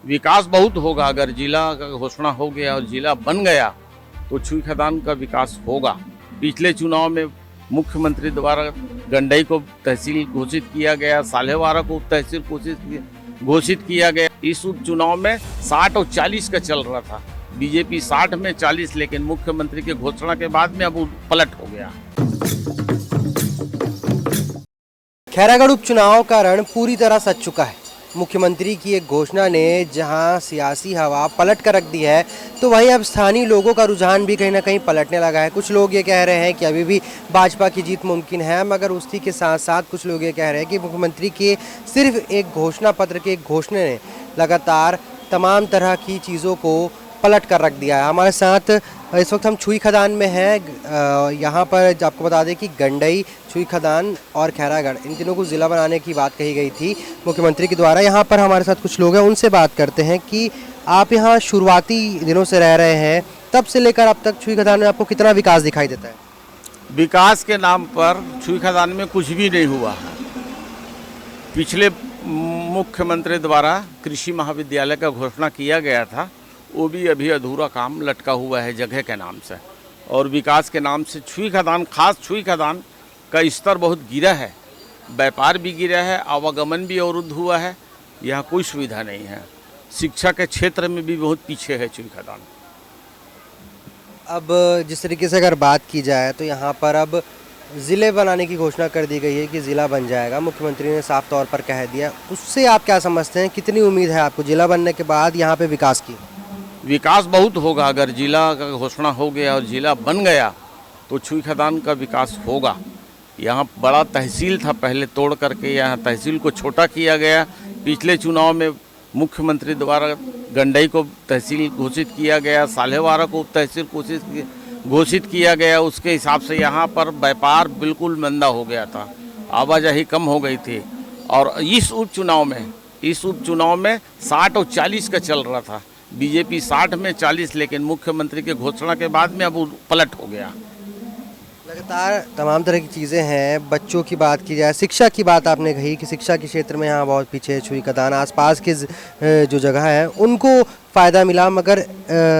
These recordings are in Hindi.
विकास बहुत होगा। अगर जिला का घोषणा हो गया और जिला बन गया तो छुई खदान का विकास होगा। पिछले चुनाव में मुख्यमंत्री द्वारा गंडई को तहसील घोषित किया गया, साल्हेवारा को तहसील घोषित किया गया। इस उपचुनाव में 60 और 40 का चल रहा था, बीजेपी 60 में 40, लेकिन मुख्यमंत्री की घोषणा के बाद में अब पलट हो गया। खैरागढ़ उपचुनाव का रण पूरी तरह सज चुका है। मुख्यमंत्री की एक घोषणा ने जहां सियासी हवा पलट कर रख दी है, तो वहीं अब स्थानीय लोगों का रुझान भी कहीं ना कहीं पलटने लगा है। कुछ लोग ये कह रहे हैं कि अभी भी भाजपा की जीत मुमकिन है, मगर उसी के साथ साथ कुछ लोग ये कह रहे हैं कि मुख्यमंत्री के सिर्फ एक घोषणा पत्र के घोषणा ने लगातार तमाम तरह की चीज़ों को पलट कर रख दिया है। हमारे साथ इस वक्त हम छुई खदान में हैं। यहाँ पर आपको बता दें कि गंडई, छुई खदान और खैरागढ़, इन तीनों को ज़िला बनाने की बात कही गई थी मुख्यमंत्री के द्वारा। यहाँ पर हमारे साथ कुछ लोग हैं, उनसे बात करते हैं कि आप यहाँ शुरुआती दिनों से रह रहे हैं, तब से लेकर अब तक छुई खदान में आपको कितना विकास दिखाई देता है? विकास के नाम पर छुई खदान में कुछ भी नहीं हुआ है। पिछले मुख्यमंत्री द्वारा कृषि महाविद्यालय का घोषणा किया गया था, वो भी अभी अधूरा काम लटका हुआ है जगह के नाम से। और विकास के नाम से छुई खदान, खास छुई खदान का स्तर बहुत गिरा है, व्यापार भी गिरा है, आवागमन भी अवरुद्ध हुआ है, यहाँ कोई सुविधा नहीं है। शिक्षा के क्षेत्र में भी बहुत पीछे है छुई खदान। अब जिस तरीके से अगर बात की जाए तो यहाँ पर अब ज़िले बनाने की घोषणा कर दी गई है कि ज़िला बन जाएगा, मुख्यमंत्री ने साफ तौर पर कह दिया। उससे आप क्या समझते हैं, कितनी उम्मीद है आपको ज़िला बनने के बाद यहाँ पे विकास की? विकास बहुत होगा। अगर जिला का घोषणा हो गया और जिला बन गया तो छुई खदान का विकास होगा। यहाँ बड़ा तहसील था, पहले तोड़ करके यहाँ तहसील को छोटा किया गया। पिछले चुनाव में मुख्यमंत्री द्वारा गंडई को तहसील घोषित किया गया, साल्हेवारा को तहसील घोषित किया गया। उसके हिसाब से यहाँ पर व्यापार बिल्कुल मंदा हो गया था, आवाजाही कम हो गई थी। और इस उपचुनाव में 60 और 40 का चल रहा था, बीजेपी 60 में 40, लेकिन मुख्यमंत्री के घोषणा के बाद में अब पलट हो गया। लगातार तमाम तरह की चीज़ें हैं। बच्चों की बात की जाए, शिक्षा की बात आपने कही कि शिक्षा के क्षेत्र में यहाँ बहुत पीछे है छुई खदान। आसपास के जो जगह है उनको फ़ायदा मिला, मगर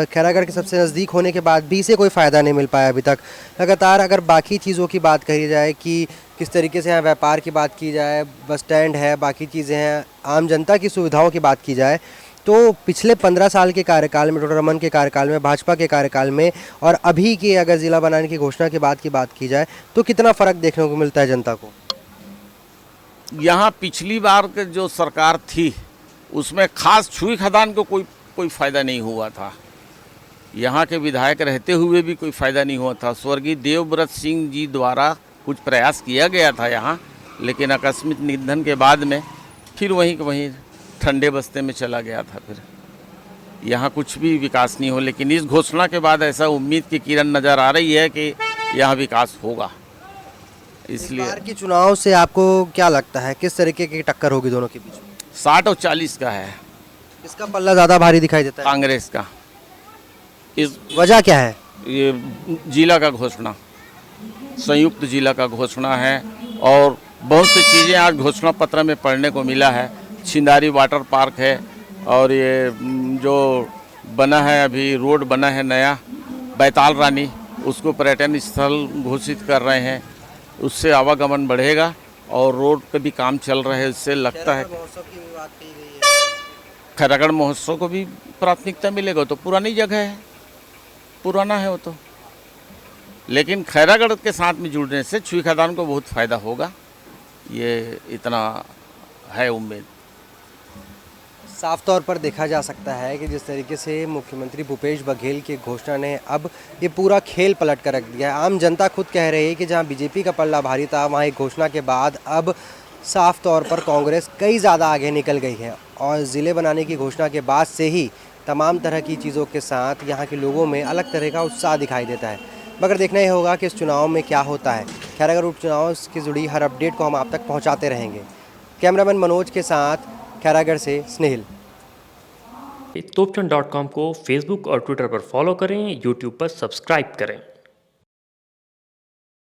खैरागढ़ के सबसे नज़दीक होने के बाद भी इसे कोई फ़ायदा नहीं मिल पाया अभी तक। लगातार अगर बाकी चीज़ों की बात करी जाए कि किस तरीके से यहाँ व्यापार की बात की जाए, बस स्टैंड है, बाकी चीज़ें हैं, आम जनता की सुविधाओं की बात की जाए, तो पिछले 15 साल के कार्यकाल में, डॉक्टर रमन के कार्यकाल में, भाजपा के कार्यकाल में और अभी के अगर ज़िला बनाने की घोषणा के बाद की बात की जाए तो कितना फ़र्क देखने को मिलता है जनता को? यहाँ पिछली बार के जो सरकार थी उसमें खास छुई खदान को कोई फ़ायदा नहीं हुआ था। यहाँ के विधायक रहते हुए भी कोई फ़ायदा नहीं हुआ था। स्वर्गीय देवव्रत सिंह जी द्वारा कुछ प्रयास किया गया था यहाँ, लेकिन आकस्मिक निधन के बाद में फिर वहीं ठंडे बस्ते में चला गया था। फिर यहाँ कुछ भी विकास नहीं हो, लेकिन इस घोषणा के बाद ऐसा उम्मीद की किरण नज़र आ रही है कि यहाँ विकास होगा। इसलिए बार के चुनाव से आपको क्या लगता है, किस तरीके की टक्कर होगी दोनों के बीच? 60 और 40 का है। इसका पल्ला ज़्यादा भारी दिखाई देता है? कांग्रेस का। इस वजह क्या है? ये जिला का घोषणा, संयुक्त जिला का घोषणा है, और बहुत सी चीज़ें आज घोषणा पत्र में पढ़ने को मिला है। छिंदारी वाटर पार्क है, और ये जो बना है अभी रोड बना है नया बैताल रानी, उसको पर्यटन स्थल घोषित कर रहे हैं। उससे आवागमन बढ़ेगा और रोड पे भी काम चल रहा है। इससे लगता है खैरागढ़ महोत्सव को भी प्राथमिकता मिलेगा। तो पुरानी जगह है, पुराना है वो तो, लेकिन खैरागढ़ के साथ में जुड़ने से छुई खदान को बहुत फ़ायदा होगा, ये इतना है उम्मीद। साफ तौर पर देखा जा सकता है कि जिस तरीके से मुख्यमंत्री भूपेश बघेल की घोषणा ने अब ये पूरा खेल पलट कर रख दिया है। आम जनता खुद कह रही है कि जहां बीजेपी का पल्ला भारी था, वहां एक घोषणा के बाद अब साफ तौर पर कांग्रेस कई ज़्यादा आगे निकल गई है, और ज़िले बनाने की घोषणा के बाद से ही तमाम तरह की चीज़ों के साथ यहाँ के लोगों में अलग तरह का उत्साह दिखाई देता है। मगर देखना ही होगा कि इस चुनाव में क्या होता है। खैरागढ़ उपचुनाव से जुड़ी हर अपडेट को हम आप तक पहुँचाते रहेंगे। कैमरामैन मनोज के साथ खैरागढ़ से स्नेहिल। तोपचंद.com को फेसबुक और ट्विटर पर फॉलो करें, यूट्यूब पर सब्सक्राइब करें।